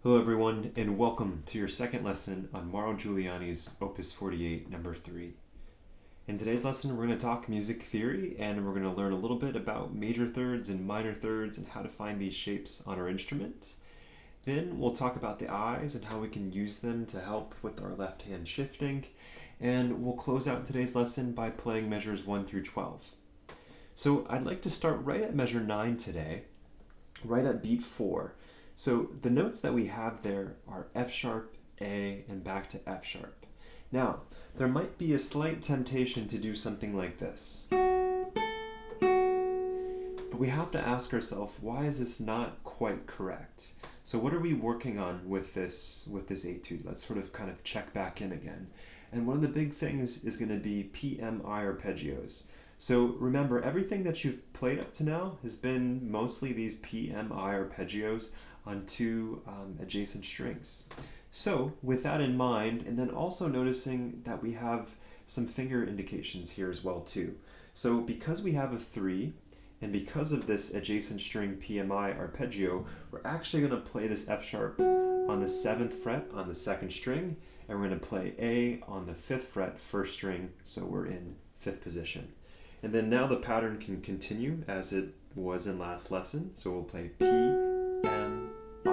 Hello everyone, and welcome to your second lesson on Giuliani's Opus 48, number 3. In today's lesson, we're going to talk music theory, and we're going to learn a little bit about major thirds and minor thirds and how to find these shapes on our instrument. Then we'll talk about the eyes and how we can use them to help with our left hand shifting, and we'll close out today's lesson by playing measures 1 through 12. So I'd like to start right at measure 9 today, right at beat 4. So the notes that we have there are F sharp, A, and back to F sharp. Now, there might be a slight temptation to do something like this. But we have to ask ourselves, why is this not quite correct? So what are we working on with this etude? Let's sort of kind of check back in again. And one of the big things is going to be PMI arpeggios. So remember, everything that you've played up to now has been mostly these PMI arpeggios on two adjacent strings. So with that in mind, and then also noticing that we have some finger indications here as well too. So because we have a 3, and because of this adjacent string PMI arpeggio, we're actually going to play this F sharp on the 7th fret on the 2nd string, and we're going to play A on the 5th fret 1st string, so we're in 5th position. And then now the pattern can continue as it was in last lesson, so we'll play P, M, I.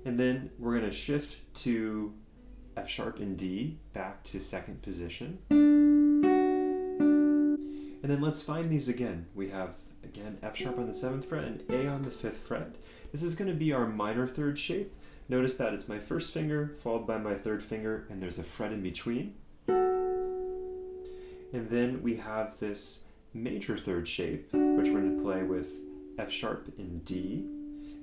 And then we're going to shift to F sharp and D, back to 2nd position. And then let's find these again. We have, again, F sharp on the 7th fret and A on the 5th fret. This is going to be our minor third shape. Notice that it's my 1st finger followed by my 3rd finger, and there's a fret in between. And then we have this major third shape, which we're going to play with F sharp and D.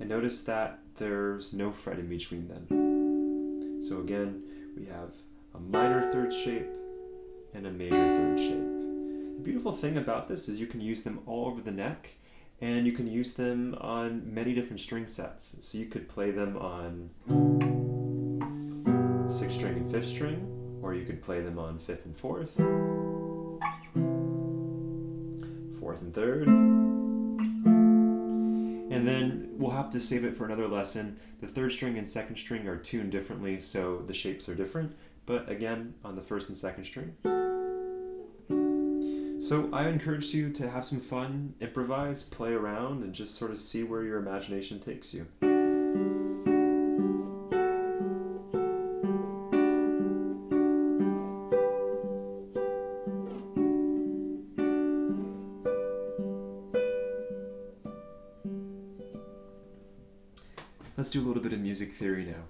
And notice that there's no fret in between them. So again, we have a minor third shape and a major third shape. The beautiful thing about this is you can use them all over the neck, and you can use them on many different string sets. So you could play them on 6th string and 5th string, or you could play them on 5th and 4th, 4th and 3rd. And then we'll have to save it for another lesson. The 3rd string and 2nd string are tuned differently, so the shapes are different, but again, on the 1st and 2nd string. So I encourage you to have some fun, improvise, play around, and just sort of see where your imagination takes you. Let's do a little bit of music theory now.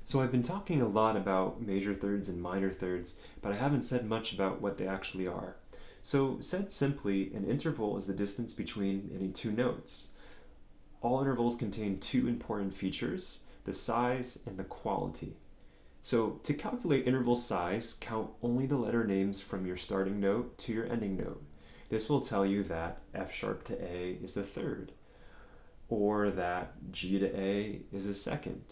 So I've been talking a lot about major thirds and minor thirds, but I haven't said much about what they actually are. So said simply, an interval is the distance between any two notes. All intervals contain two important features, the size and the quality. So to calculate interval size, count only the letter names from your starting note to your ending note. This will tell you that F sharp to A is a third, or that G to A is a second,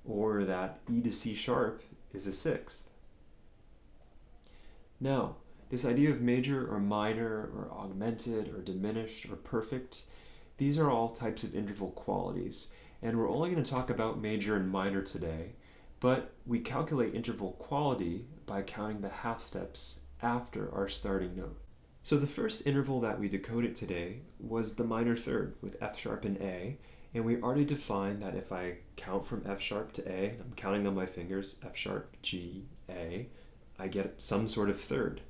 or that E to C sharp is a 6th. Now, this idea of major or minor or augmented or diminished or perfect, these are all types of interval qualities, and we're only going to talk about major and minor today, but we calculate interval quality by counting the half steps after our starting note. So the first interval that we decoded today was the minor third with F sharp and A, and we already defined that if I count from F sharp to A, I'm counting on my fingers, F sharp, G, A, I get some sort of third.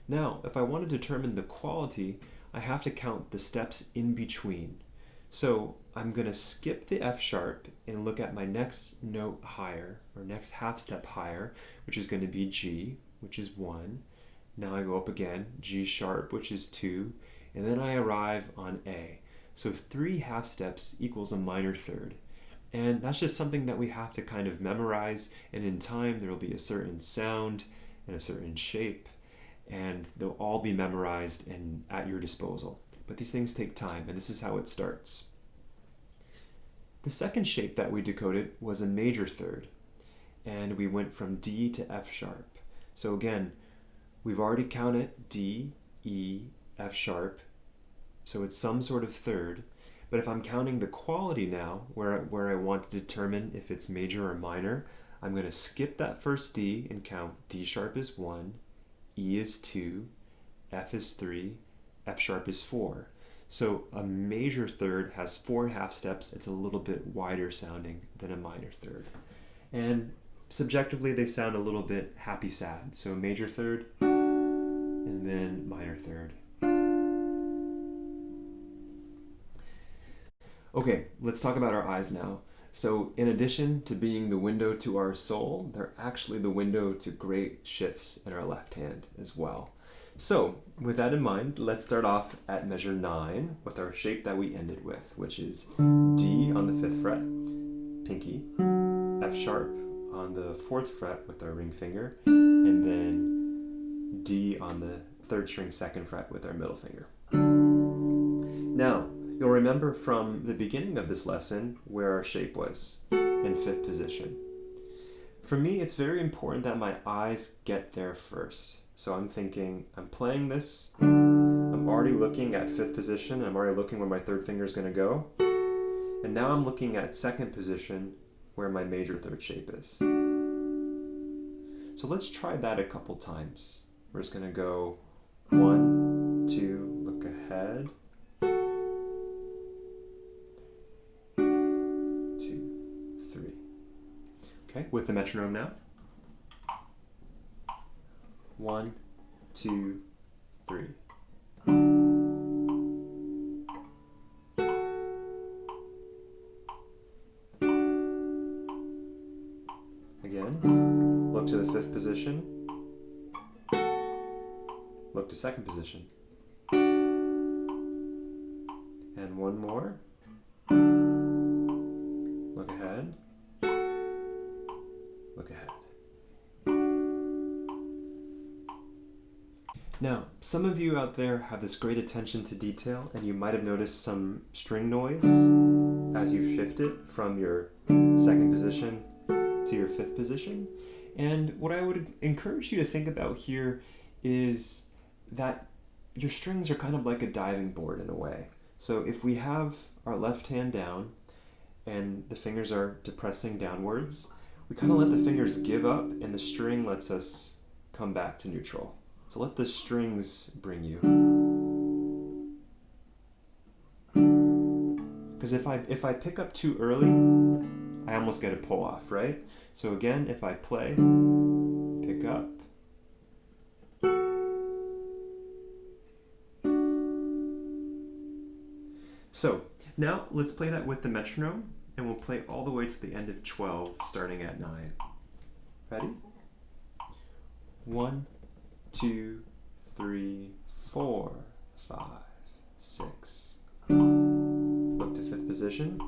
Now, if I want to determine the quality, I have to count the steps in between. So I'm going to skip the F sharp and look at my next note higher, or next half step higher, which is going to be G, which is 1. Now I go up again, G sharp, which is 2, and then I arrive on A. So 3 half steps equals a minor third. And that's just something that we have to kind of memorize, and in time there will be a certain sound and a certain shape, and they'll all be memorized and at your disposal. But these things take time, and this is how it starts. The second shape that we decoded was a major third, and we went from D to F sharp. So again, we've already counted D, E, F sharp, so it's some sort of third, But if I'm counting the quality now, where I want to determine if it's major or minor, I'm going to skip that first D and count D sharp is 1, E is 2, F is 3, F sharp is 4. So a major third has 4 half steps. It's a little bit wider sounding than a minor third. And subjectively, they sound a little bit happy sad. So major third and then minor third. Okay, let's talk about our eyes now. So in addition to being the window to our soul, they're actually the window to great shifts in our left hand as well. So with that in mind, let's start off at measure 9 with our shape that we ended with, which is D on the 5th fret, pinky, F sharp on the 4th fret with our ring finger, and then D on the 3rd string 2nd fret with our middle finger. Now, you'll remember from the beginning of this lesson where our shape was, in 5th position. For me, it's very important that my eyes get there first. So I'm thinking, I'm playing this, I'm already looking at 5th position, I'm already looking where my 3rd finger is going to go, and now I'm looking at 2nd position where my major 3rd shape is. So let's try that a couple times. We're just going to go 1, 2, look ahead, 2, 3. Okay, with the metronome now. 1, 2, 3. Again, look to the 5th position, look to 2nd position. And one more. Look ahead, look ahead. Now, some of you out there have this great attention to detail, and you might have noticed some string noise as you shift it from your 2nd position to your 5th position. And what I would encourage you to think about here is that your strings are kind of like a diving board in a way. So if we have our left hand down and the fingers are depressing downwards, we kind of let the fingers give up and the string lets us come back to neutral. So let the strings bring you. Because if I pick up too early, I almost get a pull off, right? So again, if I play, pick up. So now let's play that with the metronome, and we'll play all the way to the end of 12, starting at 9. Ready? 1, 2, 3, 4, 5, 6. Look to 5th position.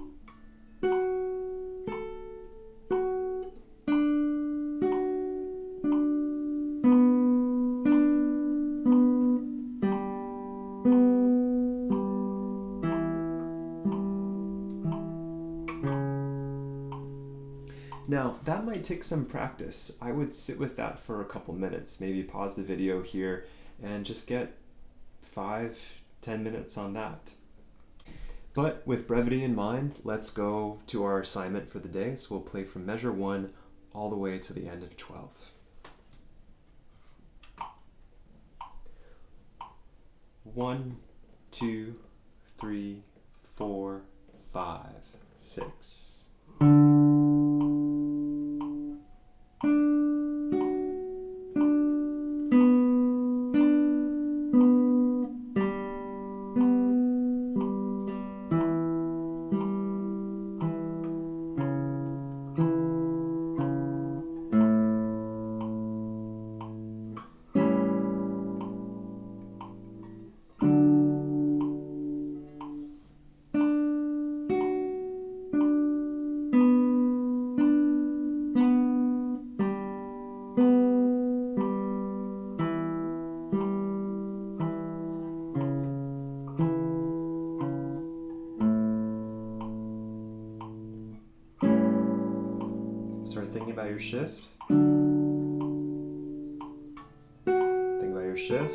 Now, that might take some practice. I would sit with that for a couple minutes, maybe pause the video here and just get 5-10 minutes on that. But with brevity in mind, let's go to our assignment for the day. So we'll play from measure 1 all the way to the end of 12. 1, 2, 3, 4, 5, 6. Start thinking about your shift. Think about your shift.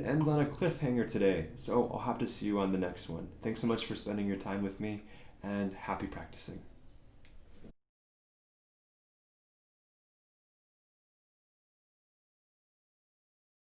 ends on a cliffhanger today, so I'll have to see you on the next one. Thanks so much for spending your time with me, and happy practicing.